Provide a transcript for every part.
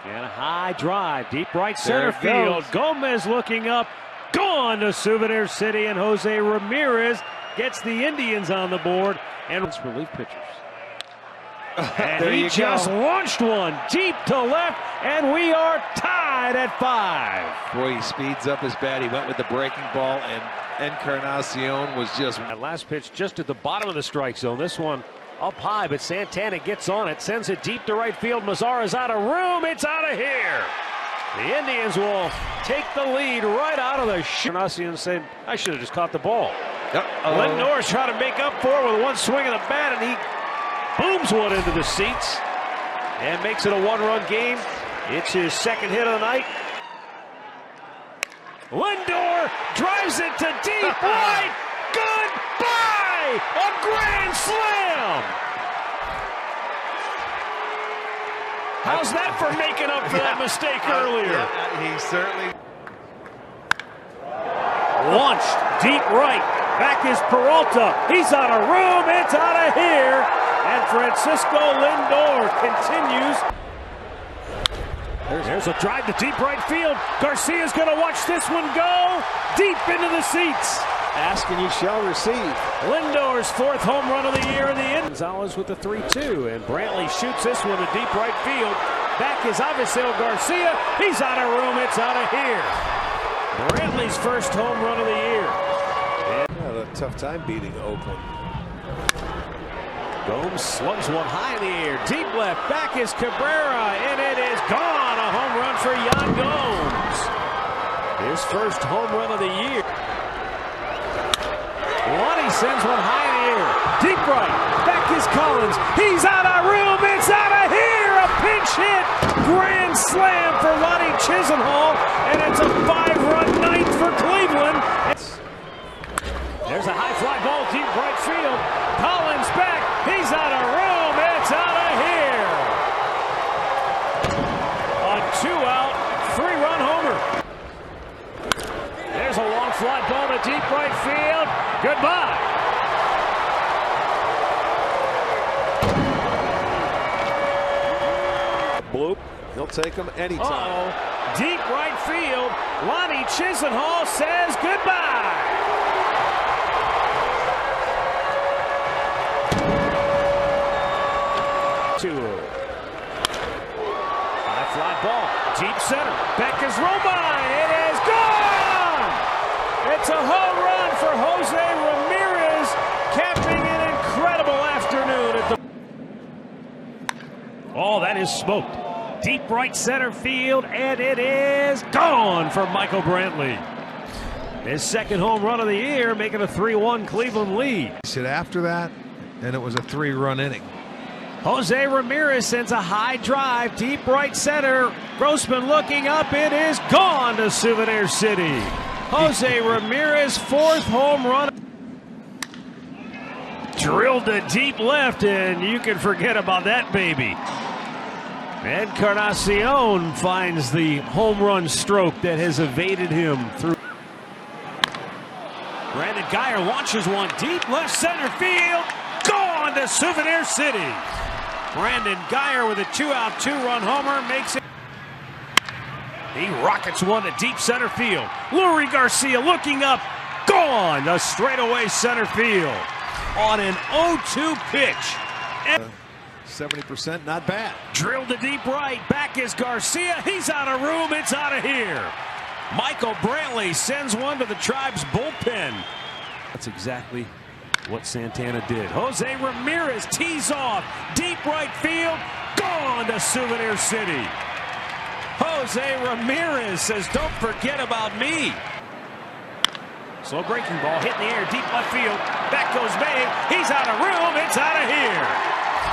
And a high drive, deep right center field. Gomez looking up, gone to Souvenir City, and Jose Ramirez gets the Indians on the board. And it's relief pitchers. And he just launched one deep to left, and we are tied at 5. Boy, he speeds up his bat. He went with the breaking ball, and Encarnacion was just... That last pitch just at the bottom of the strike zone. This one up high, but Santana gets on it, sends it deep to right field. Mazara's out of room. It's out of here. The Indians will take the lead right out of the shot. Encarnacion said, I should have just caught the ball. Lindor's trying to make up for it with one swing of the bat, and he booms one into the seats and makes it a one-run game. It's his second hit of the night. Lindor drives it to deep right. Goodbye! A grand slam! How's that for making up for that mistake earlier? He certainly... Launched deep right. Back is Peralta. He's out of room. It's out of here. And Francisco Lindor continues. There's a drive to deep right field. Garcia's going to watch this one go deep into the seats. Ask and you shall receive. Lindor's 4th home run of the year in the end. Gonzalez with the 3-2, and Brantley shoots this one to deep right field. Back is Avisail Garcia. He's out of room. It's out of here. Brantley's 1st home run of the year. A tough time beating Oakland. Gomes slugs one high in the air. Deep left. Back is Cabrera, and it is gone. A home run for Yan Gomes. His 1st home run of the year. Lonnie sends one high in the air. Deep right. Back is Collins. He's out of room. It's out of here. A pinch hit. Grand slam for Lonnie Chisenhall, and it's a 5-run night for Cleveland. There's a high fly ball deep right field. Collins back. He's out of room. It's out of here. A 2-out, 3-run homer. There's a long fly ball to deep right field. Goodbye. Bloop. He'll take him anytime. Deep right field. Lonnie Chisenhall says goodbye. High fly ball, deep center. Beck is Romine. It is gone. It's a home run for Jose Ramirez, capping an incredible afternoon at the. Oh, that is smoked. Deep right center field, and it is gone for Michael Brantley. His 2nd home run of the year, making a 3-1 Cleveland lead. After that, and it was a 3-run inning. Jose Ramirez sends a high drive, deep right center. Grossman looking up, it is gone to Souvenir City. Jose Ramirez, 4th home run. Drilled to deep left, and you can forget about that baby. Encarnacion finds the home run stroke that has evaded him through. Brandon Guyer launches one deep left center field. Gone to Souvenir City. Brandon Guyer with a 2-out, 2-run homer makes it. He rockets one to deep center field. Lurie Garcia looking up. Gone to straightaway center field on an 0-2 pitch. 70%, not bad. Drilled to deep right. Back is Garcia. He's out of room. It's out of here. Michael Brantley sends one to the Tribe's bullpen. That's exactly what Santana did. Jose Ramirez tees off. Deep right field. Gone to Souvenir City. Jose Ramirez says, don't forget about me. Slow breaking ball hit in the air. Deep left field. Back goes May. He's out of room. It's out of here.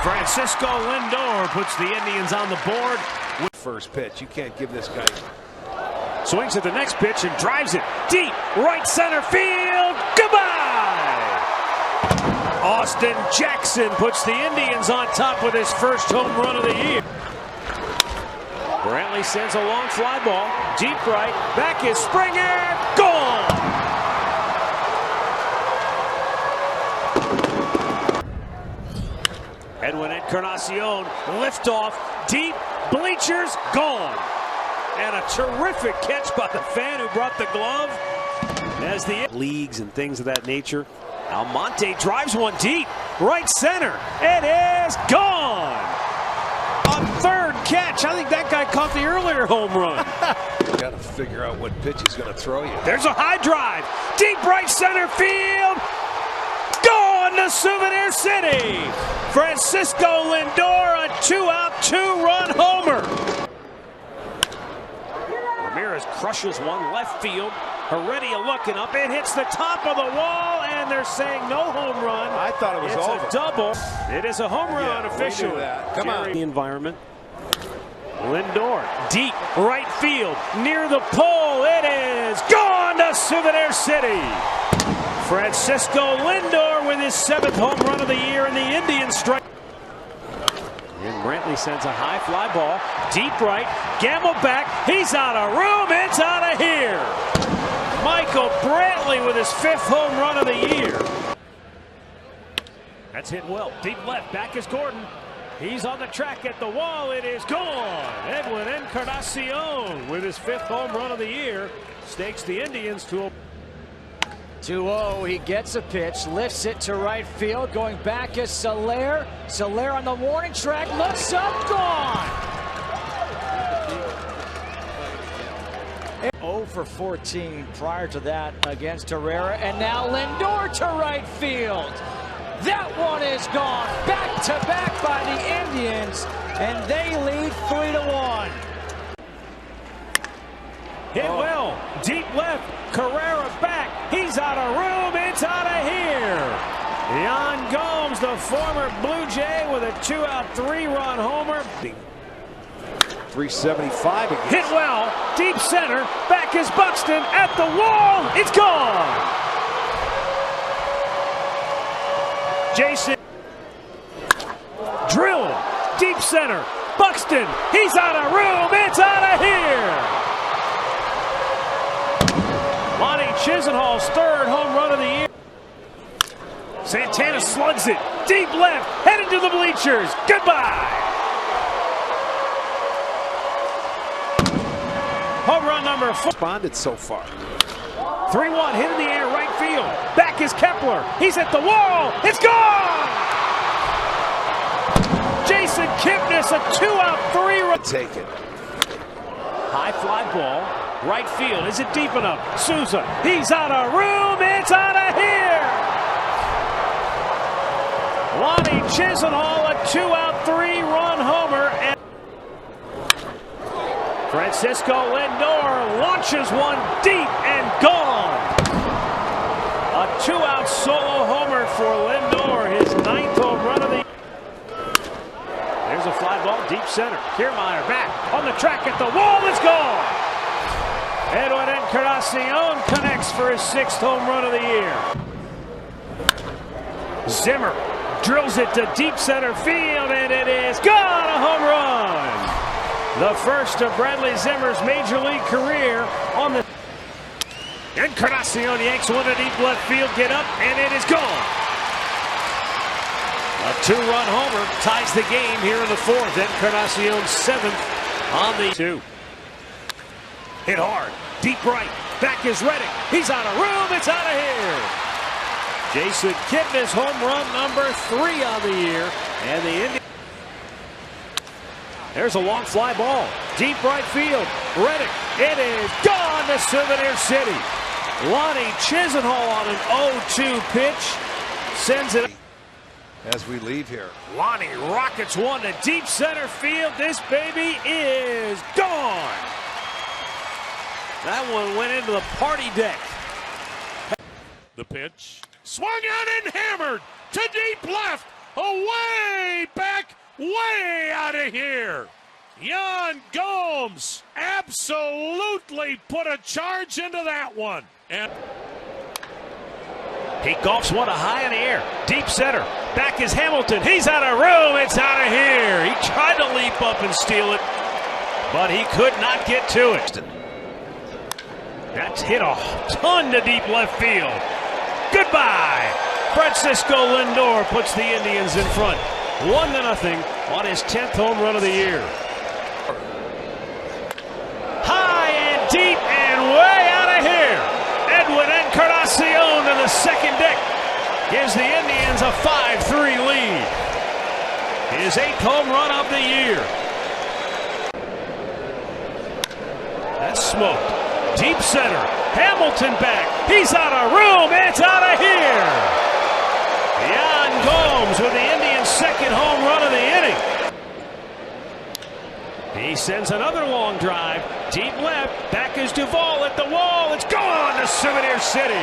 Francisco Lindor puts the Indians on the board. With 1st pitch. You can't give this guy. Swings at the next pitch and drives it deep right center field. Goodbye! Austin Jackson puts the Indians on top with his 1st home run of the year. Brantley sends a long fly ball. Deep right. Back is Springer. Gone! Edwin Encarnacion, liftoff, deep, bleachers, gone. And a terrific catch by the fan who brought the glove. As the leagues and things of that nature. Almonte drives one deep, right center. It is gone. On third catch, I think that guy caught the earlier home run. You got to figure out what pitch he's going to throw you. There's a high drive, deep right center field. Gone to Souvenir City. Francisco Lindor, a 2-out, 2-run homer. Ramirez crushes one left field. Heredia looking up. It hits the top of the wall, and they're saying no home run. I thought it was over. It's a double. It is a home run officially. Come on. The environment. Lindor, deep right field, near the pole. It is gone to Souvenir City. Francisco Lindor with his 7th home run of the year, and the Indians strike. And Brantley sends a high fly ball, deep right, Gamble back, he's out of room, it's out of here. Michael Brantley with his 5th home run of the year. That's hit well, deep left, back is Gordon. He's on the track at the wall, it is gone. Edwin Encarnacion with his 5th home run of the year stakes the Indians to a 2-0, he gets a pitch, lifts it to right field, going back is Soler. Soler on the warning track, looks up, gone! 0 for 14 prior to that against Herrera, and now Lindor to right field. That one is gone, back to back by the Indians, and they lead 3-1. Hit well, deep left, Carrera back, he's out of room, it's out of here. Yan Gomes, the former Blue Jay, with a 2-out, 3-run homer. 375 again. Hit well, deep center, back is Buxton, at the wall, it's gone. Jason, drilled, deep center, Buxton, he's out of room, it's out of here. Lonnie Chisenhall's 3rd home run of the year. Santana slugs it, deep left, headed to the bleachers, goodbye. Home run number 4. Responded so far. 3-1, hit in the air, right field. Back is Kepler, he's at the wall, it's gone! Jason Kipnis, a 2-out, 3-run. Take it. High fly ball, right field. Is it deep enough? Souza, he's out of room. It's out of here. Lonnie Chisenhall, a 2-out, 3-run homer. And Francisco Lindor launches one deep and gone. A 2-out solo homer for Lindor, his 9th home run of the year. There's a fly ball, deep center. Kiermaier back on the track at the wall. It's gone. Edwin Encarnacion connects for his 6th home run of the year. Zimmer drills it to deep center field, and it is gone. A home run. The first of Bradley Zimmer's major league career on the. Encarnacion yanks one to deep left field, get up, and it is gone. A 2-run homer ties the game here in the 4th. Encarnacion's 7th on the 2. Hit hard, deep right, back is Reddick. He's out of room, it's out of here. Jason Kipnis, home run number 3 on the year. And the Indians. There's a long fly ball, deep right field. Reddick, it is gone to Souvenir City. Lonnie Chisenhall on an 0-2 pitch sends it. As we leave here. Lonnie rockets one to deep center field. This baby is gone. That one went into the party deck. The pitch. Swung on and hammered to deep left. Away back, way out of here. Yan Gomes absolutely put a charge into that one. And he golfs one high in the air. Deep center. Back is Hamilton. He's out of room. It's out of here. He tried to leap up and steal it, but he could not get to it. That's hit a ton to deep left field. Goodbye. Francisco Lindor puts the Indians in front. 1-0 on his 10th home run of the year. High and deep and way out of here. Edwin Encarnacion to the second deck gives the Indians a 5-3 lead. His 8th home run of the year. That's smoked. Deep center. Hamilton back. He's out of room. It's out of here. Yan Gomes with the Indians' 2nd home run of the inning. He sends another long drive. Deep left. Back is Duvall at the wall. It's gone to Souvenir City.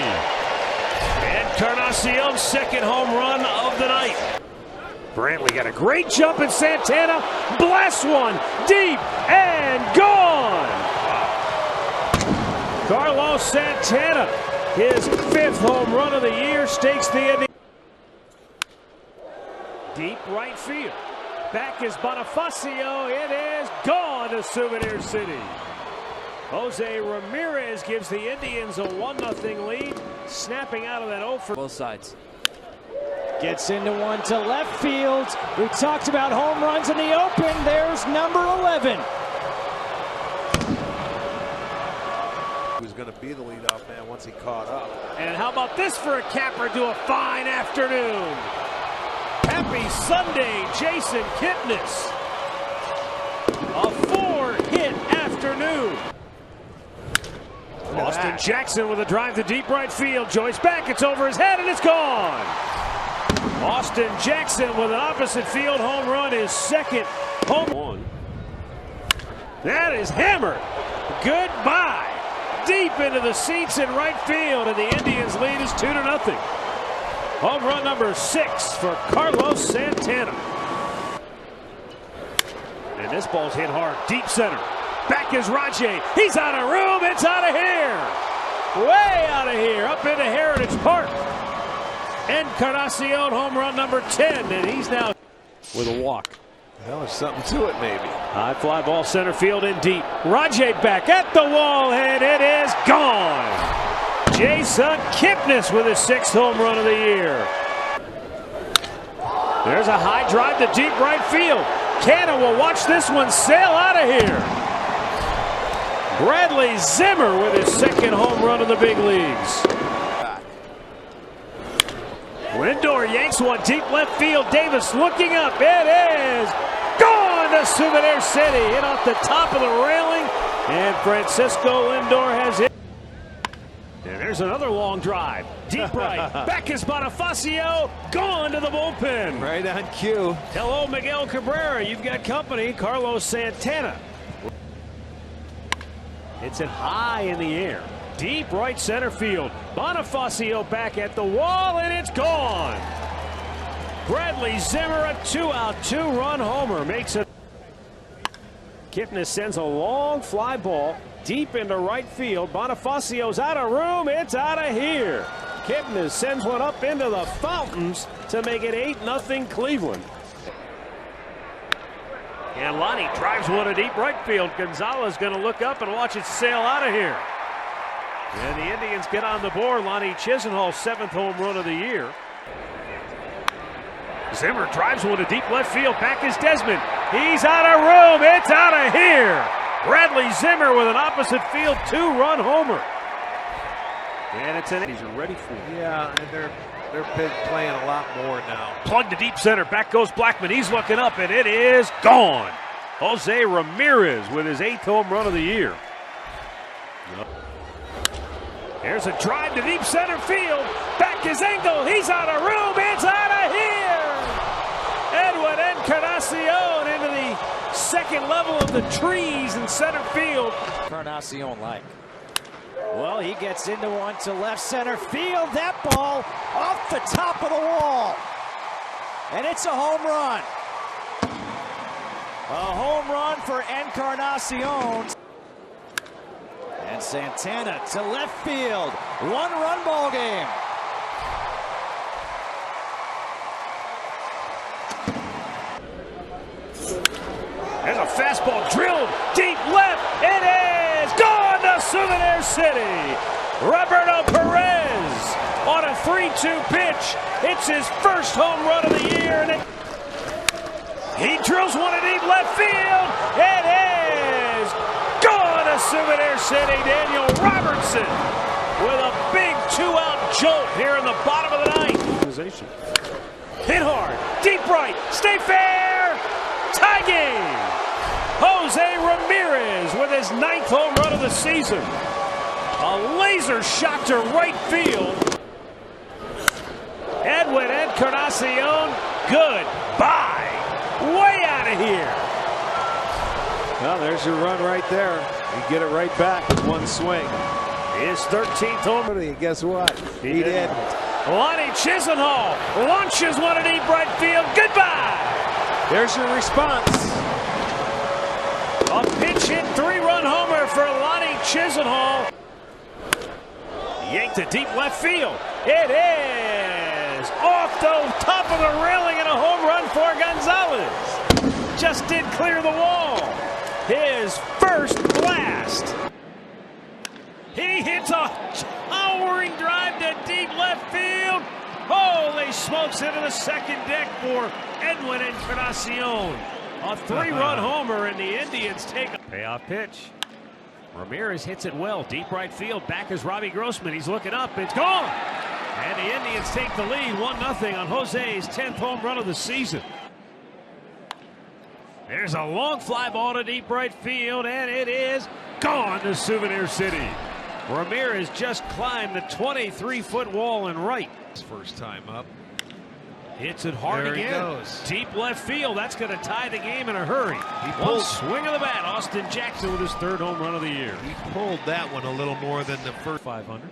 Encarnacion's 2nd home run of the night. Brantley got a great jump at Santana. Blasts one deep and gone. Carlos Santana, his 5th home run of the year, stakes the Indians. Deep right field. Back is Bonifacio. It is gone to Souvenir City. Jose Ramirez gives the Indians a 1-0 lead, snapping out of that 0 for both sides. Gets into one to left field. We talked about home runs in the open. There's number 11. He was going to be the leadoff man once he caught up. And how about this for a capper to a fine afternoon? Happy Sunday, Jason Kipnis. A 4-hit afternoon. Austin Jackson with a drive to deep right field. Joyce back, it's over his head, and it's gone. Austin Jackson with an opposite field home run, his 2nd home run. That is hammered. Goodbye. Deep into the seats in right field, and the Indians' lead is 2-0. Home run number 6 for Carlos Santana. And this ball's hit hard. Deep center. Back is Rajay. He's out of room. It's out of here. Way out of here. Up into Heritage Park. Encarnacion home run number 10. And he's now with a walk. Well, there's something to it, maybe. High fly ball center field in deep. Rajay back at the wall, and it is gone. Jason Kipnis with his 6th home run of the year. There's a high drive to deep right field. Canna will watch this one sail out of here. Bradley Zimmer with his 2nd home run in the big leagues. Lindor yanks one deep left field. Davis looking up. It is gone to Souvenir City. Hit off the top of the railing, and Francisco Lindor has hit. And there's another long drive. Deep right. Back is Bonifacio. Gone to the bullpen. Right on cue. Hello, Miguel Cabrera. You've got company. Carlos Santana. It's it high in the air. Deep right center field. Bonifacio back at the wall, and it's gone. Bradley Zimmer, a 2-out, 2-run homer, makes it. Kipnis sends a long fly ball deep into right field. Bonifacio's out of room. It's out of here. Kipnis sends one up into the fountains to make it 8-0 Cleveland. And Lonnie drives one to deep right field. Gonzalez going to look up and watch it sail out of here. And the Indians get on the board. Lonnie Chisenhall's 7th home run of the year. Zimmer drives one to deep left field. Back is Desmond. He's out of room. It's out of here. Bradley Zimmer with an opposite field 2-run homer. And it's an. He's ready for it. Yeah, and they're playing a lot more now. Plug to deep center. Back goes Blackman. He's looking up, and it is gone. Jose Ramirez with his 8th home run of the year. Here's a drive to deep center field. Back is Engel. He's out of room. It's out of here. Edwin Encarnacion into the 2nd level of the trees in center field. Encarnacion-like. Well, he gets into one to left center field. That ball off the top of the wall. And it's a home run. A home run for Encarnacion. And Santana to left field. 1-run ball game. There's a fastball drilled deep left. It is gone to Souvenir City. Roberto Perez on a 3-2 pitch. It's his 1st home run of the year. And He drills one to deep left field. It is gone to Souvenir City. Daniel Robertson with a big two-out jolt here in the bottom of the ninth. Hit hard, deep right, stay fair, tie game. Jose Ramirez with his 9th home run of the season. A laser shot to right field. Edwin Encarnacion, goodbye. Way out of here. Well, there's your run right there. You get it right back with one swing. His 13th home run. And guess what? He didn't. Lonnie Chisenhall launches one to deep right field. Goodbye. There's your response. A pinch hit 3-run homer for Lonnie Chisenhall. Yanked to deep left field. It is off the top of the railing and a home run for Gonzalez. Just did clear the wall. His first blast. He hits a towering drive to deep left field. Holy smokes, into the second deck for Edwin Encarnacion. A 3-run homer, and the Indians take a payoff pitch. Ramirez hits it well, deep right field. Back is Robbie Grossman. He's looking up. It's gone. And the Indians take the lead 1-0 on Jose's 10th home run of the season. There's a long fly ball to deep right field, and it is gone to Souvenir City. Ramirez just climbed the 23-foot wall in right. First time up. Hits it hard There again. He goes. Deep left field. That's going to tie the game in a hurry. He One pulled. swing of the bat. Austin Jackson with his 3rd home run of the year. He pulled that one a little more than the first. 500.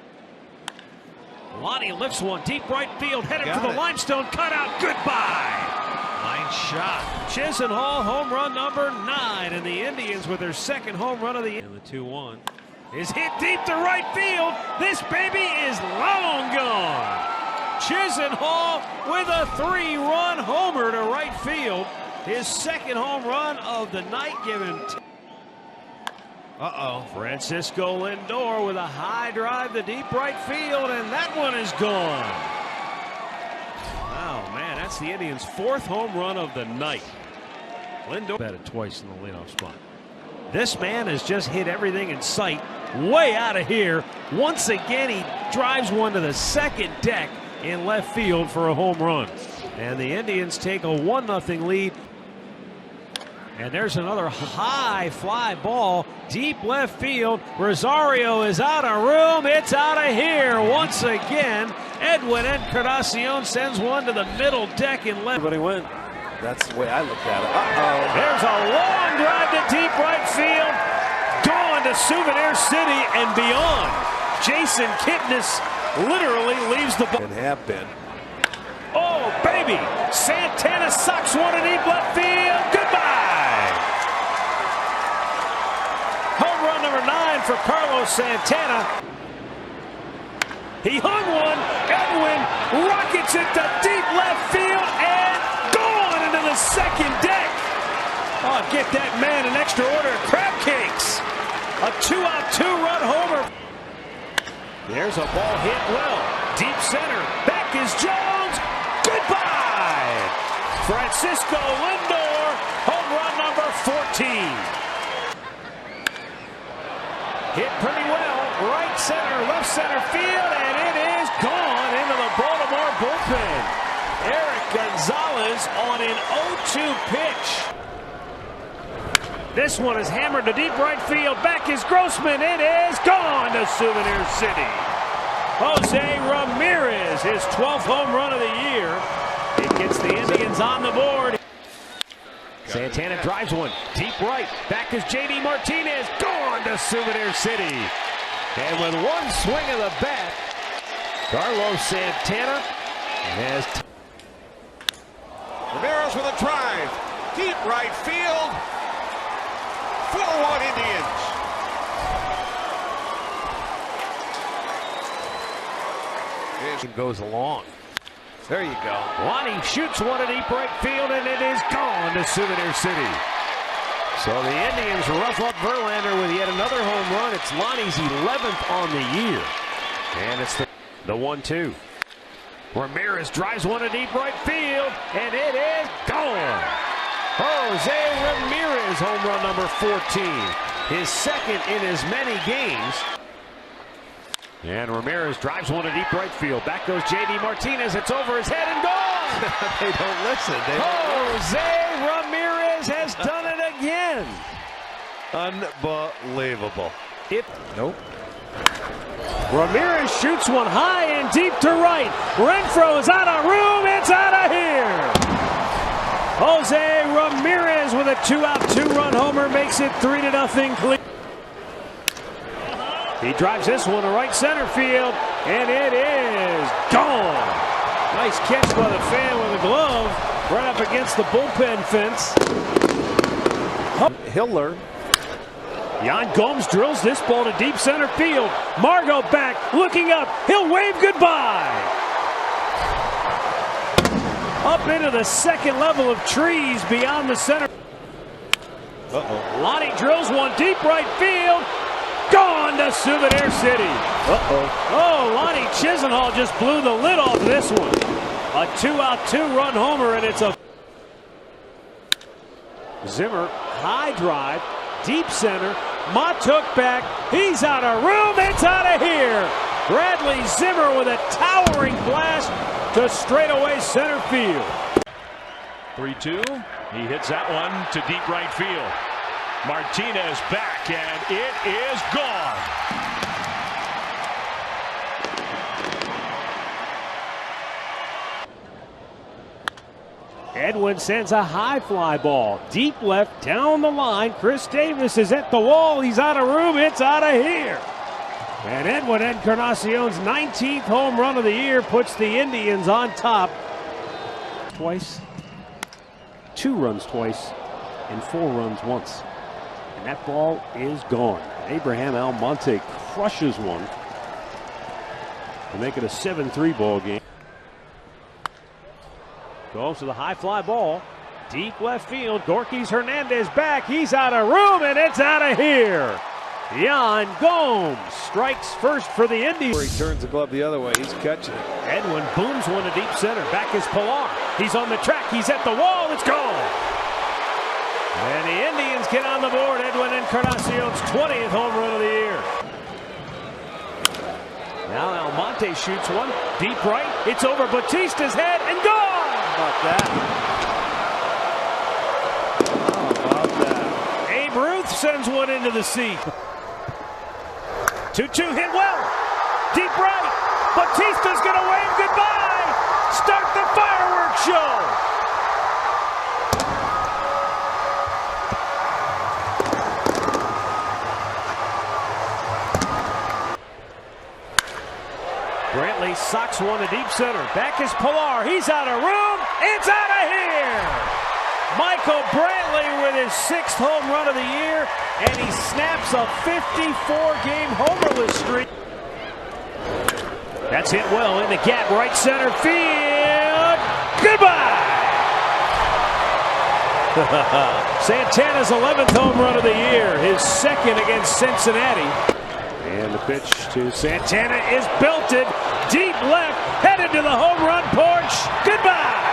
Lonnie lifts one deep right field. Headed Got for the it. limestone cutout. Goodbye. Line shot. Chisenhall, home run number 9. And the Indians with their 2nd home run of the year. And the 2-1 is hit deep to right field. This baby is long gone. Chisenhall with a 3-run homer to right field. His 2nd home run of the night, given. Francisco Lindor with a high drive to deep right field, and that one is gone. Oh man, that's the Indians' 4th home run of the night. Lindor batted twice in the leadoff spot. This man has just hit everything in sight. Way out of here. Once again, he drives one to the second deck in left field for a home run. And the Indians take a 1-0 lead. And there's another high fly ball, deep left field. Rosario is out of room. It's out of here. Once again, Edwin Encarnacion sends one to the middle deck in left. Everybody went. That's the way I look at it. There's a long drive to deep right field. Gone to Souvenir City and beyond. Jason Kipnis literally leaves the ball. And have been. Oh, baby. Santana sucks one to deep left field. Goodbye. Home run number 9 for Carlos Santana. He hung one. Edwin rockets it to deep left field and gone into the second deck. Oh, get that man an extra order of crab cakes. A 2-out, 2-run homer. There's a ball hit well. Deep center. Back is Jones. Goodbye. Francisco Lindor. Home run number 14. Hit pretty well. Right center, left center field, and it is gone into the Baltimore bullpen. Eric Gonzalez on an 0-2 pitch. This one is hammered to deep right field. Back is Grossman. It is gone to Souvenir City. Jose Ramirez, his 12th home run of the year. It gets the Indians on the board. Santana drives one deep right. Back is J.D. Martinez. Gone to Souvenir City. And with one swing of the bat, Carlos Santana has. Ramirez with a drive. Deep right field. 4-1 Indians. It goes along. There you go. Lonnie shoots one to deep right field, and it is gone to Souvenir City. So the Indians rough up Verlander with yet another home run. It's Lonnie's 11th on the year. And it's the 1-2. Ramirez drives one to deep right field, and it is gone. Jose Ramirez, home run number 14. His second in as many games. And Ramirez drives one to deep right field. Back goes J.D. Martinez. It's over his head and gone. They don't listen. Jose Ramirez has done it again. Unbelievable. Nope. Ramirez shoots one high and deep to right. Renfroe is out of room. It's out of here. Jose Ramirez with a 2-out, 2-run homer makes it 3-0 Cleveland. He drives this one to right center field, and it is gone. Nice catch by the fan with a glove right up against the bullpen fence. Hiller. Yan Gomes drills this ball to deep center field. Margot back, looking up. He'll wave goodbye. Up into the second level of trees beyond the center. Lonnie drills one deep right field. Gone to Souvenir City. Oh, Lonnie Chisenhall just blew the lid off this one. A 2-out, 2-run homer, and it's a Zimmer, high drive, deep center. Matuk back. He's out of room. It's out of here. Bradley Zimmer with a towering blast to straightaway center field. 3-2. He hits that one to deep right field. Martinez back, and it is gone. Edwin sends a high fly ball. Deep left, down the line. Chris Davis is at the wall. He's out of room. It's out of here. And Edwin Encarnacion's 19th home run of the year puts the Indians on top. Twice. 2 runs twice. And 4 runs once. And that ball is gone. Abraham Almonte crushes one to make it a 7-3 ball game. Goes to the high fly ball. Deep left field. Gorkys Hernandez back. He's out of room, and it's out of here. Yan Gomes strikes first for the Indians. He turns the glove the other way. He's catching it. Edwin booms one to deep center. Back is Pilar. He's on the track. He's at the wall. It's gone. And the Indians get on the board. Edwin Encarnacion's 20th home run of the year. Now Almonte shoots one. Deep right. It's over Batista's head and gone. How about that? How about that? Abe Ruth sends one into the seat. 2-2 hit well. Deep right. Batista's going to wave goodbye. Start the fireworks show. Brantley socks one to deep center. Back is Pilar. He's out of room. It's out of here. Michael Brantley with his 6th home run of the year, and he snaps a 54-game homerless streak. That's hit well in the gap, right center field. Goodbye. Santana's 11th home run of the year, his 2nd against Cincinnati. And the pitch to Santana is belted deep left, headed to the home run porch. Goodbye.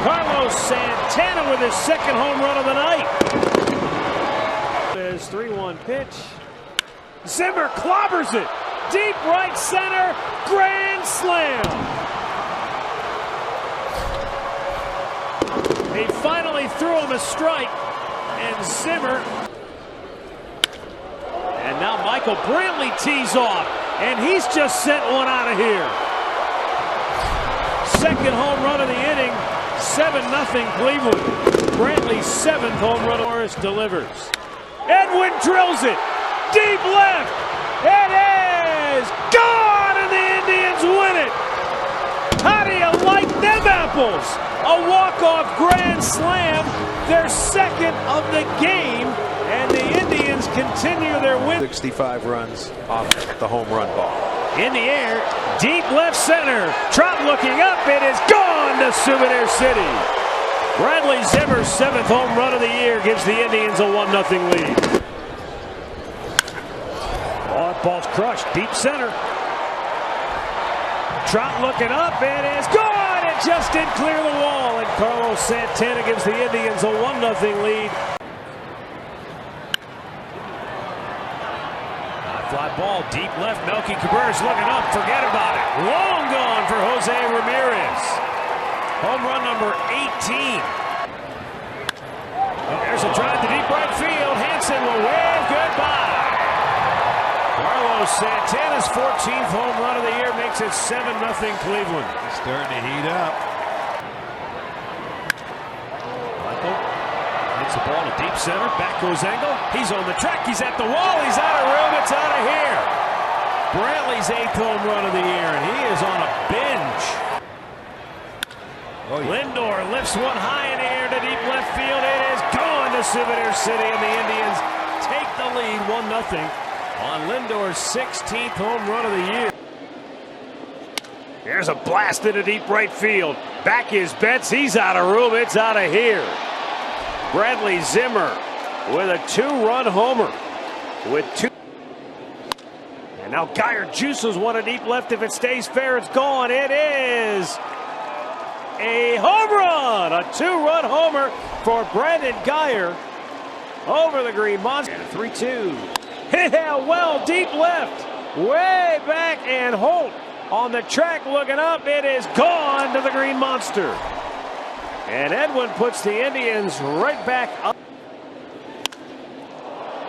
Carlos Santana with his 2nd home run of the night. There's 3-1 pitch. Zimmer clobbers it. Deep right center. Grand slam. He finally threw him a strike. And Zimmer. And now Michael Brantley tees off. And he's just sent one out of here. 2nd home run of the inning. 7-0 Cleveland. Brantley's 7th home run. Morris delivers. Edwin drills it. Deep left. It is gone, and the Indians win it. How do you like them apples? A walk-off grand slam. Their 2nd of the game. And the Indians continue their win. 65 runs off the home run ball. In the air, deep left center. Trout looking up. It is gone to Souvenir City. Bradley Zimmer's 7th home run of the year gives the Indians a 1-0 lead. Oh, ball's crushed. Deep center. Trout looking up. It is gone. That just didn't clear the wall, and Carlos Santana gives the Indians a 1-0 lead. Fly ball deep left. Melky Cabrera's looking up. Forget about it. Long gone for Jose Ramirez. Home run number 18. And there's a drive to deep right field. Hansen will wave goodbye. Carlos Santana's 14th home run of the year makes it 7-0 Cleveland. He's starting to heat up. Michael hits the ball to deep center. Back goes Engel. He's on the track. He's at the wall. He's out of room. It's out of here. Brantley's 8th home run of the year, and he is on a binge. Oh, yeah. Lindor lifts one high in the air to deep left field. It is gone to Souvenir City, and the Indians take the lead 1-0 on Lindor's 16th home run of the year. There's a blast into deep right field. Back is Betts. He's out of room. It's out of here. Bradley Zimmer with a 2-run homer with 2. And now Geyer juices one to deep left. If it stays fair, it's gone. It is a home run. A 2-run homer for Brandon Geyer over the Green Monster. And a 3-2. Hit out well deep left. Way back, and Holt on the track looking up. It is gone to the Green Monster. And Edwin puts the Indians right back up.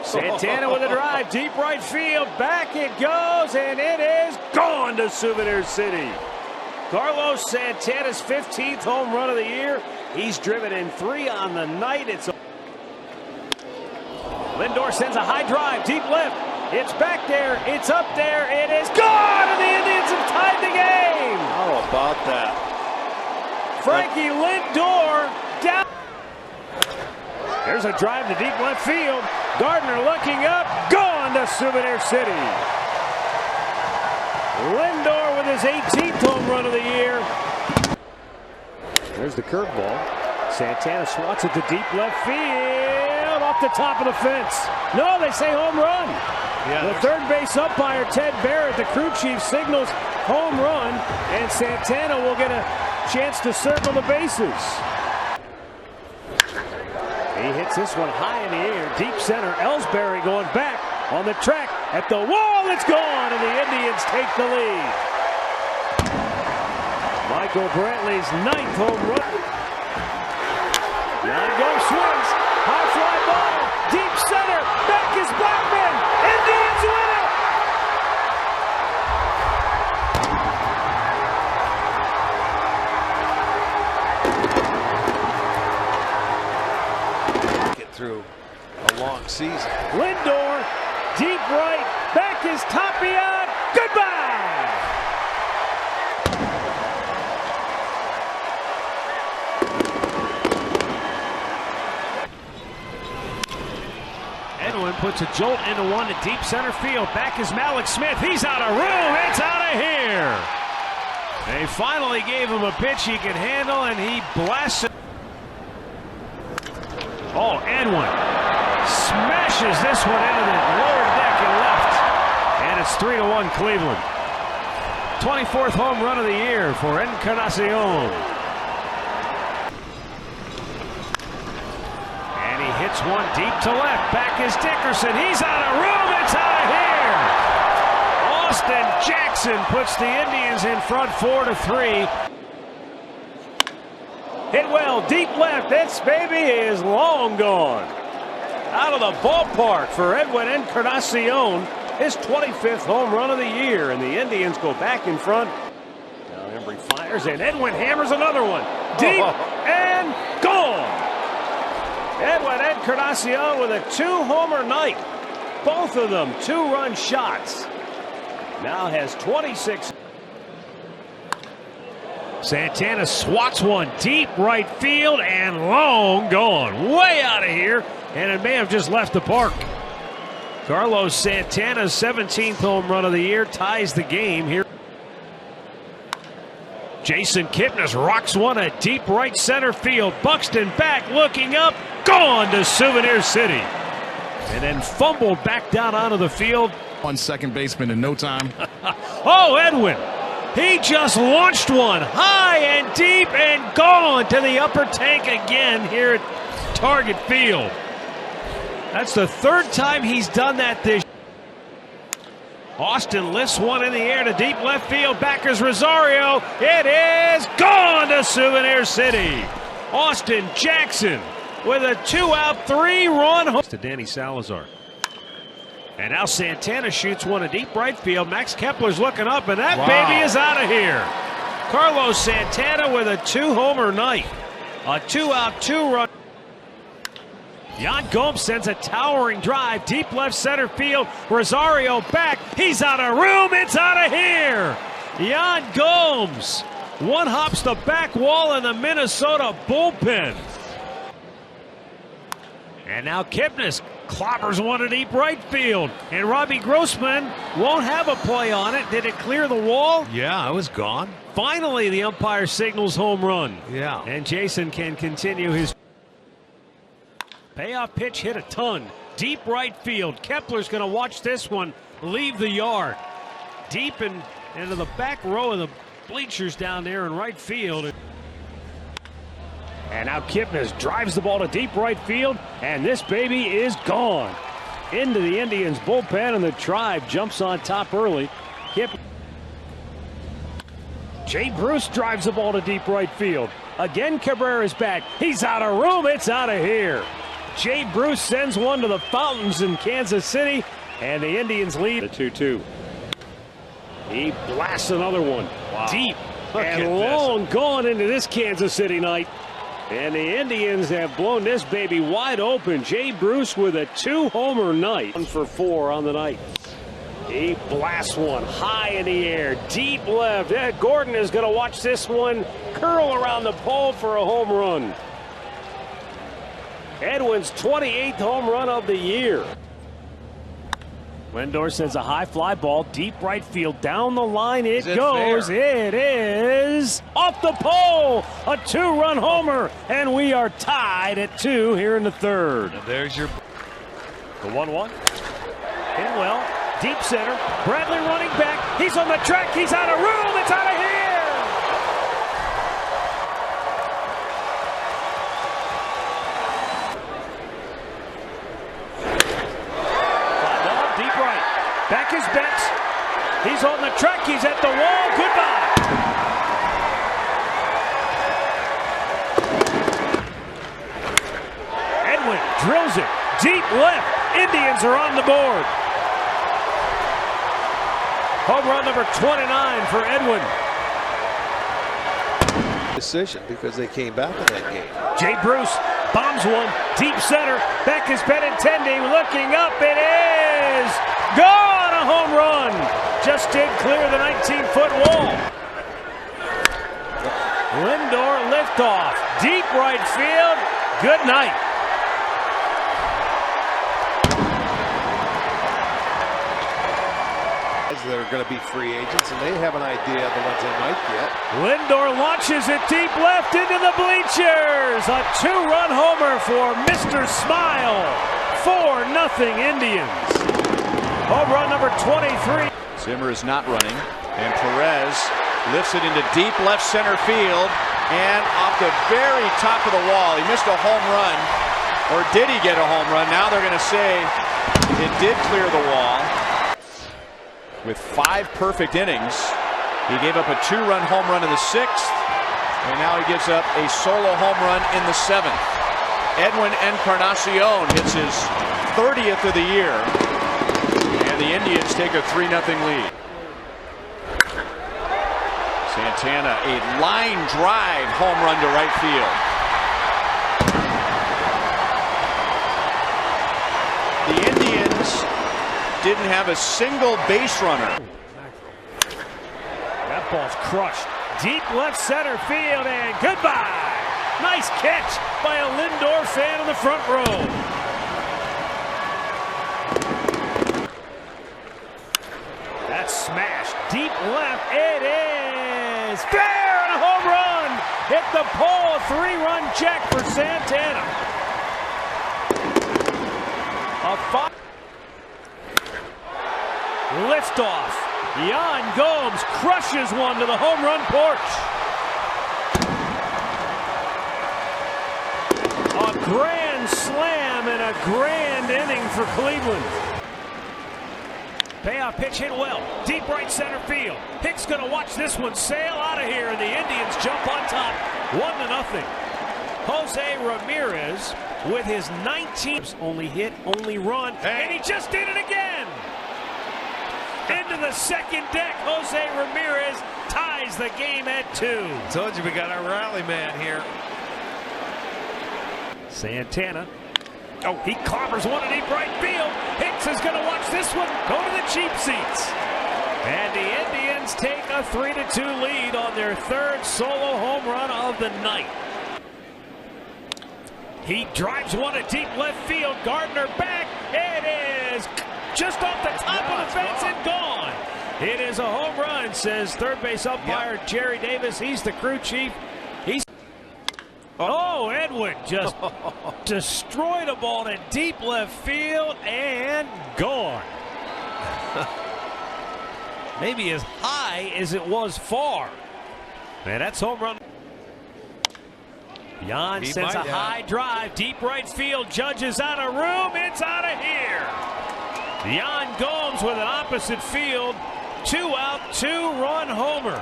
Santana with a drive, deep right field. Back it goes, and it is gone to Souvenir City. Carlos Santana's 15th home run of the year. He's driven in 3 on the night. Lindor sends a high drive, deep left. It's back there, it's up there, it is gone, and the Indians have tied the game. How about that? Frankie Lindor down. There's a drive to deep left field. Gardner looking up, gone to Souvenir City. Lindor with his 18th home run of the year. There's the curveball. Santana swats it to deep left field, off the top of the fence. No, they say home run. Yeah, the third base umpire, Ted Barrett, the crew chief, signals home run, and Santana will get a chance to circle the bases. He hits this one high in the air, deep center. Ellsbury going back on the track at the wall. It's gone, and the Indians take the lead. Michael Brantley's 9th home run. Now goes swings, high fly ball, deep center. Back is Blackman. Indians win it. Get through a long season. Lindor, deep right, back is Tapia. Goodbye. Edwin puts a jolt into one to deep center field. Back is Malik Smith. He's out of room. It's out of here. They finally gave him a pitch he could handle, and he blasts it. Oh, Edwin smashes this one into the lower deck and left. And it's 3-1 Cleveland. 24th home run of the year for Encarnacion. And he hits one deep to left. Back is Dickerson. He's out of room. It's out of here. Austin Jackson puts the Indians in front 4-3. Hit well, deep left. This baby is long gone. Out of the ballpark for Edwin Encarnacion. His 25th home run of the year, and the Indians go back in front. Now Embry fires, and Edwin hammers another one. Deep and gone. Edwin Encarnacion with a 2-homer night. Both of them 2-run shots. Now has 26. Santana swats one deep right field and long gone. Way out of here, and it may have just left the park. Carlos Santana's 17th home run of the year ties the game here. Jason Kipnis rocks one at deep right center field. Buxton back, looking up, gone to Souvenir City. And then fumbled back down onto the field. On second baseman in no time. Oh, Edwin He just launched one high and deep and gone to the upper tank again here at Target Field. That's the third time he's done that this year. Austin lifts one in the air to deep left field. Backers Rosario. It is gone to Souvenir City. Austin Jackson with a 2-out, 3-run home to Danny Salazar. And now Santana shoots one to deep right field. Max Kepler's looking up, and that baby is out of here. Carlos Santana with a 2-homer night. A 2-out, 2-run. Yan Gomes sends a towering drive deep left center field. Rosario back. He's out of room. It's out of here. Yan Gomes one hops the back wall in the Minnesota bullpen. And now Kipnis clobbers one to deep right field. And Robbie Grossman won't have a play on it. Did it clear the wall? Yeah, I was gone. Finally, the umpire signals home run. Yeah. And Jason can continue his payoff pitch, hit a ton. Deep right field. Kepler's going to watch this one leave the yard. Deep into the back row of the bleachers down there in right field. And now Kipnis drives the ball to deep right field, and this baby is gone. Into the Indians bullpen, and the Tribe jumps on top early. Jay Bruce drives the ball to deep right field. Again, Cabrera's back. He's out of room. It's out of here. Jay Bruce sends one to the fountains in Kansas City, and the Indians lead a 2-2. He blasts another one deep and long gone into this Kansas City night. And the Indians have blown this baby wide open. Jay Bruce with a 2-homer night. 1 for 4 on the night. He blasts one high in the air, deep left. Ed Gordon is going to watch this one curl around the pole for a home run. Edwin's 28th home run of the year. Lindor sends a high fly ball deep right field. Down the line it goes. It is off the pole. A 2-run homer. And we are tied at 2 here in the third. And there's your... The 1-1. Hit well. Deep center. Bradley running back. He's on the track. He's out of room. It's out of here. Back is Betts. He's on the track. He's at the wall. Goodbye. Edwin drills it. Deep left. Indians are on the board. Home run number 29 for Edwin. Decision because they came back in that game. Jay Bruce bombs one. Deep center. Back is Benintendi. Looking up. It is gone. A home run. Just did clear the 19-foot wall. Lindor liftoff. Deep right field. Good night. That are going to be free agents, and they have an idea of the ones they might get. Lindor launches it deep left into the bleachers. A 2-run homer for Mr. Smile. 4-0 Indians. Home run number 23. Zimmer is not running, and Perez lifts it into deep left center field, and off the very top of the wall. He missed a home run, or did he get a home run? Now they're going to say it did clear the wall. With 5 perfect innings, he gave up a 2-run home run in the 6th, and now he gives up a solo home run in the 7th. Edwin Encarnacion hits his 30th of the year. And the Indians take a 3-0 lead. Santana, a line drive home run to right field. The Indians didn't have a single base runner. That ball's crushed. Deep left center field, and goodbye. Nice catch by a Lindor fan in the front row. Smash deep left. It is fair and a home run. Hit the pole. 3-run check for Santana. A 5 liftoff. Yan Gomes crushes one to the home run porch. A grand slam and a grand inning for Cleveland. Payoff pitch hit well. Deep right center field. Hicks going to watch this one sail out of here, and the Indians jump on top 1-0. Jose Ramirez with his 19th only hit, only run, and he just did it again. Into the second deck, Jose Ramirez ties the game at 2. Told you we got our rally man here. Santana. Oh, he clobbers one to deep right field. Hicks is going to watch this one go to the cheap seats. And the Indians take a 3-2 lead on their third solo home run of the night. He drives one to deep left field. Gardner back. It is just off the top of the fence and gone. It is a home run, says third base umpire Jerry Davis. He's the crew chief. Oh, Edwin just destroyed a ball to deep left field and gone. Maybe as high as it was far. Man, that's home run. Yan sends a high drive, deep right field. Judge is out of room. It's out of here. Yan Gomes with an opposite field. 2-out, 2-run homer.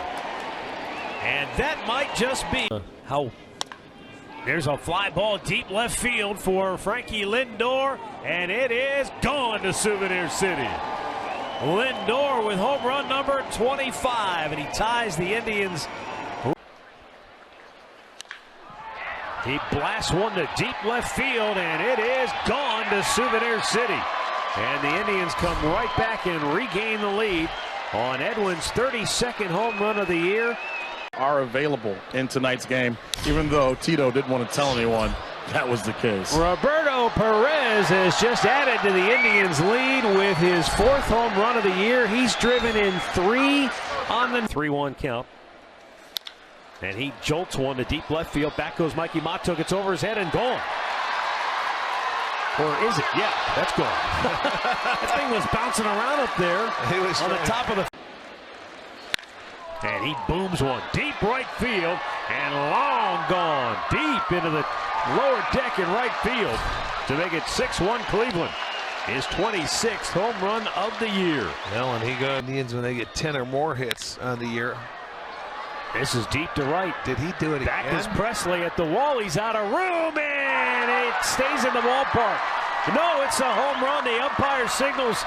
And that might just be how. There's a fly ball deep left field for Frankie Lindor, and it is gone to Souvenir City. Lindor with home run number 25, and he ties the Indians. He blasts one to deep left field, and it is gone to Souvenir City. And the Indians come right back and regain the lead on Edwin's 32nd home run of the year. Are available in tonight's game, even though Tito didn't want to tell anyone that was the case. Roberto Perez has just added to the Indians' lead with his 4th home run of the year. He's driven in 3 on the 3-1 count. And he jolts one to deep left field. Back goes Mikey Mato, gets over his head and gone. Or is it? Yeah, that's gone. That thing was bouncing around up there on the top of the. And he booms one deep right field and long gone deep into the lower deck in right field to make it 6-1 Cleveland. His 26th home run of the year. Well, and he goes Indians when they get 10 or more hits on the year. This is deep to right. Did he do it Back again? is Presley at the wall. He's out of room and it stays in the ballpark. No, it's a home run. The umpire signals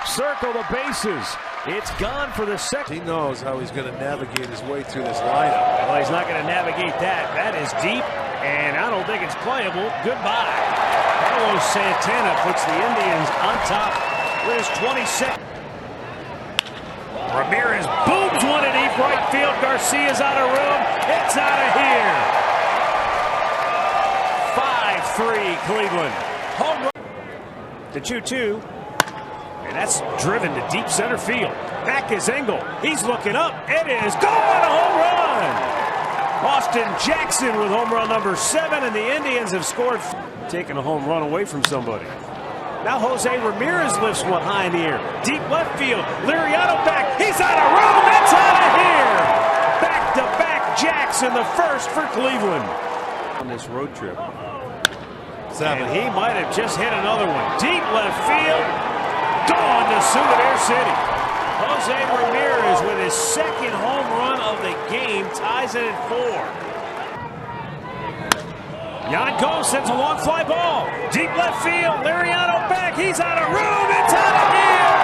circle the bases. It's gone for the second. He knows how he's going to navigate his way through this lineup. Well, he's not going to navigate that. That is deep, and I don't think it's playable. Goodbye. Carlos Santana puts the Indians on top with his 22nd. Ramirez booms one to deep right field. Garcia's out of room. It's out of here. 5-3 Cleveland. Home run. The 2-2. And that's driven to deep center field. Back is Engel. He's looking up. It is gone. A home run. Austin Jackson with home run number 7, and the Indians have scored. Taking a home run away from somebody. Now Jose Ramirez lifts one high in the air. Deep left field. Liriano back. He's out of room. That's out of here. Back-to-back Jackson, the first for Cleveland. On this road trip. And he might have just hit another one. Deep left field. Gone to Souvenir City. Jose Ramirez with his 2nd home run of the game ties it at 4. Yan Gomes sends a long fly ball. Deep left field. Liriano back. He's out of room. It's out of here.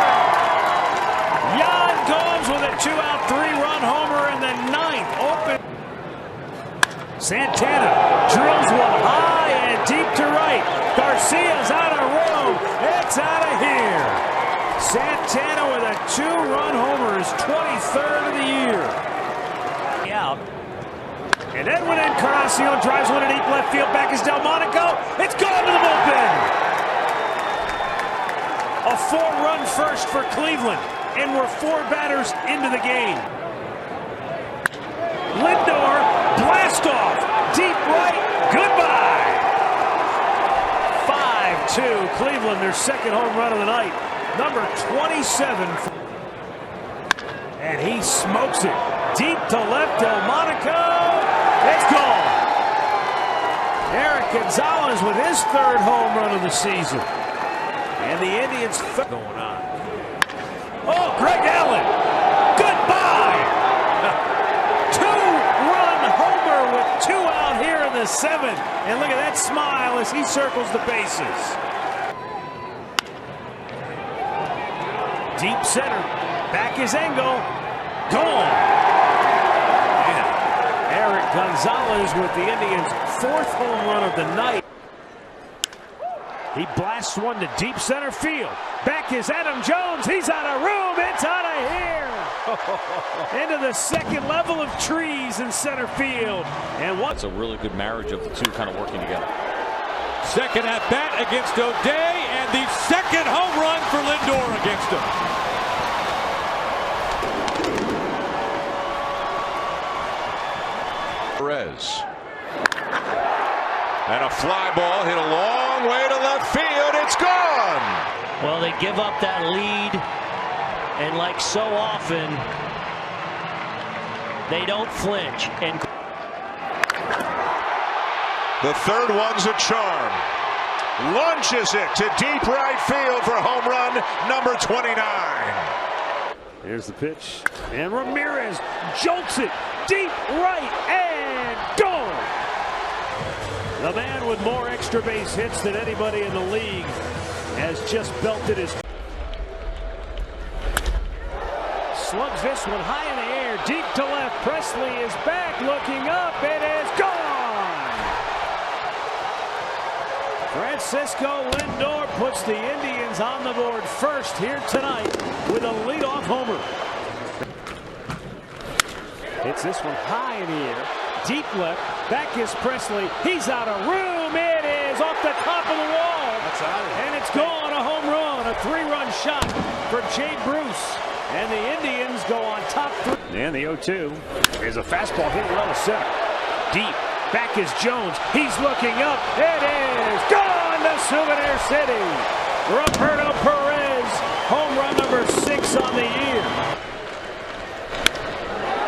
Yan Gomes with a 2-out, 3-run homer in the 9th. Open. Santana drills one high and deep to right. Garcia's out of room. It's out of here. Santana with a 2-run homer, his 23rd of the year. Out. And Edwin Encarnacion drives one to deep left field. Back is Delmonico. It's gone to the bullpen. A 4-run first for Cleveland. And we're 4 batters into the game. Lindor, blast off. Deep right. Goodbye. 5-2 Cleveland, their 2nd home run of the night. Number 27. And he smokes it. Deep to left, Delmonico. It's gone. Eric Gonzalez with his third home run of the season. And the Indians going on. Oh, Greg Allen. Goodbye. Two-run homer with 2 out here in the 7th. And look at that smile as he circles the bases. Deep center. Back is Engel. Gone. And Eric Gonzalez with the Indians' 4th home run of the night. He blasts one to deep center field. Back is Adam Jones. He's out of room. It's out of here. Into the 2nd level of trees in center field. And what's a really good marriage of the two kind of working together. Second at bat against O'Day, and the 2nd home run for Lindor against him. Perez. And a fly ball hit a long way to left field. It's gone. Well, they give up that lead, and like so often, they don't flinch. And the 3rd one's a charm. Launches it to deep right field for home run number 29. Here's the pitch. And Ramirez jolts it deep right and gone. The man with more extra base hits than anybody in the league has just belted his. Slugs this one high in the air, deep to left. Presley is back, looking up. It is gone. Francisco Lindor puts the Indians on the board first here tonight with a leadoff homer. Hits this one high in the air. Deep left, back is Presley. He's out of room. It is off the top of the wall. That's out of here. And it's gone. A home run, a 3-run shot for Jay Bruce. And the Indians go on top 3. And the 0-2 is a fastball hit well to center. Deep, back is Jones. He's looking up. It is gone to Souvenir City. Roberto Perez, home run number 6 on the year.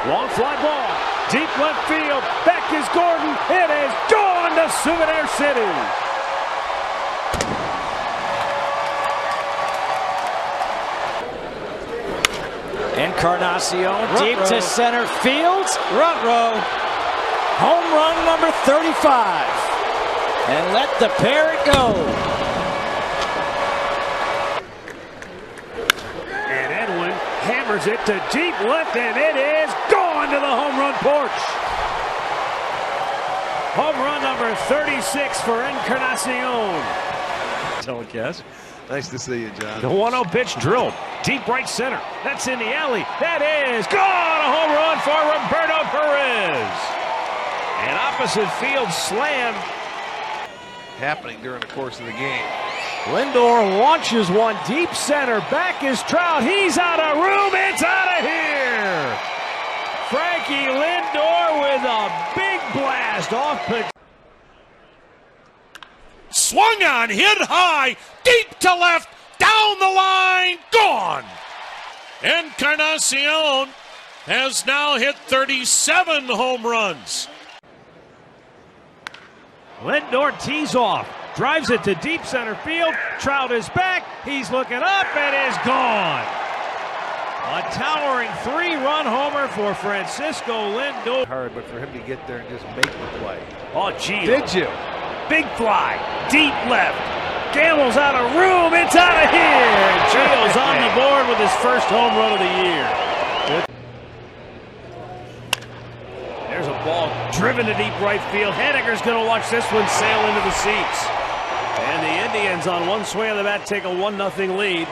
Long fly ball. Deep left field. Back is Gordon. It is gone to Souvenir City. Encarnacion deep to center field. Ruh-roh. Home run number 35. And let the parrot go. And Edwin hammers it to deep left, and it is gone to the home run porch. Home run number 36 for Encarnacion. Telecast. Nice to see you, John. The 1-0 pitch drilled. Deep right center. That's in the alley. That is gone. A home run for Roberto Perez. An opposite field slam. Happening during the course of the game. Lindor launches one deep center. Back is Trout. He's out of room. It's out of here. Frankie Lindor with a big blast off pitch. Swung on, hit high, deep to left, down the line, gone. Encarnacion has now hit 37 home runs. Lindor tees off, drives it to deep center field. Trout is back. He's looking up. It is gone. A towering 3-run homer for Francisco Lindor. Hard, but for him to get there and just make the play. Oh, gee. Did you? Big fly, deep left. Gamble's out of room. It's out of here. Gio's on the board with his first home run of the year. There's a ball driven to deep right field. Henniger's going to watch this one sail into the seats. And the Indians on one swing of the bat take a 1-0 lead.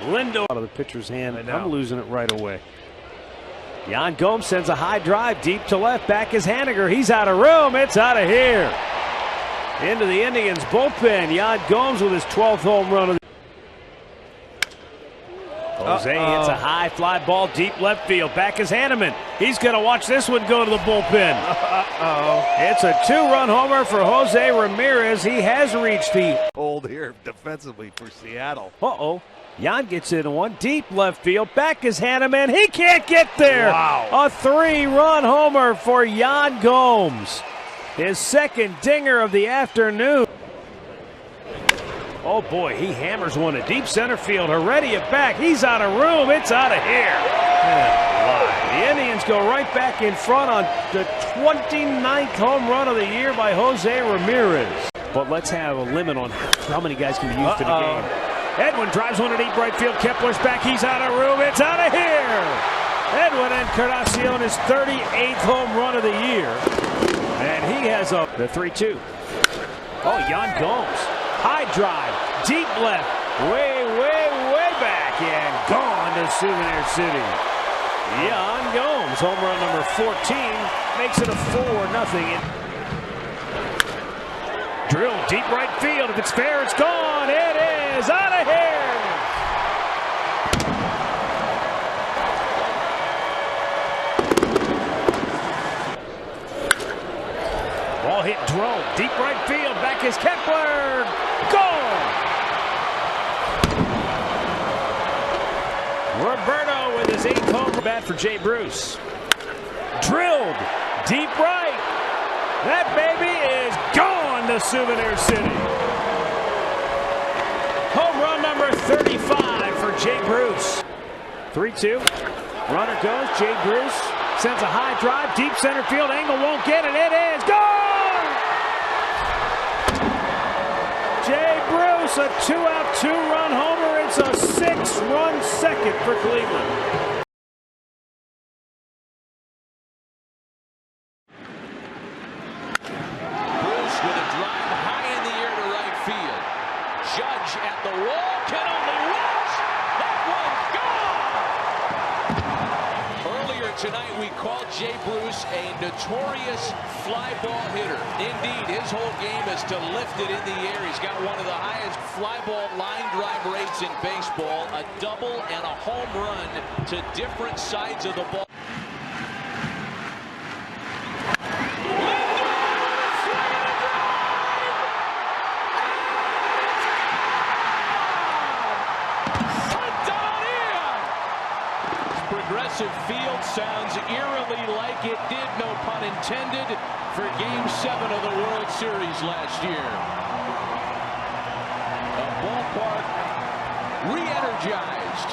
Lindor out of the pitcher's hand. I'm losing it right away. Yan Gomes sends a high drive deep to left. Back is Haniger. He's out of room. It's out of here. Into the Indians bullpen. Yan Gomes with his 12th home run of the Jose hits a high fly ball deep left field. Back is Hanneman. He's going to watch this one go to the bullpen. It's a 2-run homer for Jose Ramirez. He has reached the Hold here defensively for Seattle. Jan gets in one deep left field. Back is Hanneman. He can't get there. Wow. A 3-run homer for Yan Gomes. His second dinger of the afternoon. Oh boy, he hammers one to deep center field. Heredia back. He's out of room. It's out of here. The Indians go right back in front on the 29th home run of the year by Jose Ramirez. But let's have a limit on how many guys can be used for the game. Edwin drives one to deep right field. Kepler's back. He's out of room. It's out of here. Edwin Encarnacion, his 38th home run of the year. And he has the 3-2. Yan Gomes. High drive, deep left, way back, and gone to Souvenir City. Yan Gomes, home run number 14, makes it a 4-0. Drill deep right field. If it's fair, it's gone. It is out of here. Ball hit drone, deep right field. Back is Kepler. Gone. Roberto with his 8th home run. Bat for Jay Bruce. Drilled deep right. That baby is gone to Souvenir City. Home run number 35 for Jay Bruce. 3-2. Runner goes. Jay Bruce sends a high drive. Deep center field. Angle won't get it. It is gone. Jay Bruce, a 2-out, 2-run homer. It's a 6-run second for Cleveland. Bruce with a drive high in the air to right field. Judge at the wall, can only reach. That one's gone. Earlier tonight, we called Jay Bruce a notorious fly ball hitter. Indeed, his whole game is to lift it in the air. He's got one of the highest fly ball line drive rates in baseball, a double and a home run to different sides of the ball. Progressive field sounds eerily like it did, no pun intended, for Game 7 of the World Series last year. A ballpark re-energized.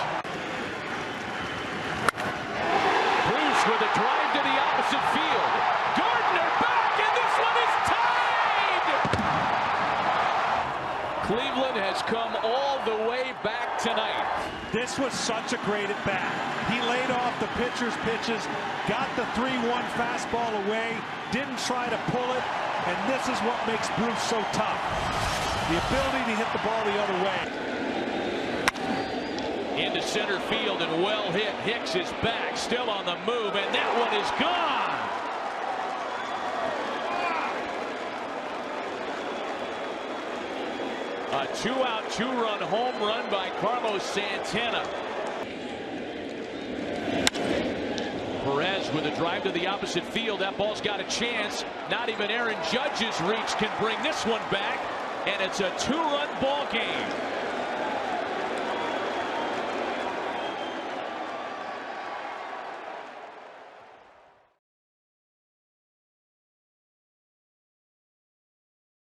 Bruce with a drive to the opposite field. Gardner back, and this one is tied! Cleveland has come all the way back tonight. This was such a great at-bat. He laid off the pitcher's pitches, got the 3-1 fastball away, didn't try to pull it, and this is what makes Bruce so tough. The ability to hit the ball the other way. Into center field and well hit. Hicks is back, still on the move, and that one is gone. A 2-out, 2-run home run by Carlos Santana. Perez with a drive to the opposite field. That ball's got a chance. Not even Aaron Judge's reach can bring this one back. And it's a 2-run ball game.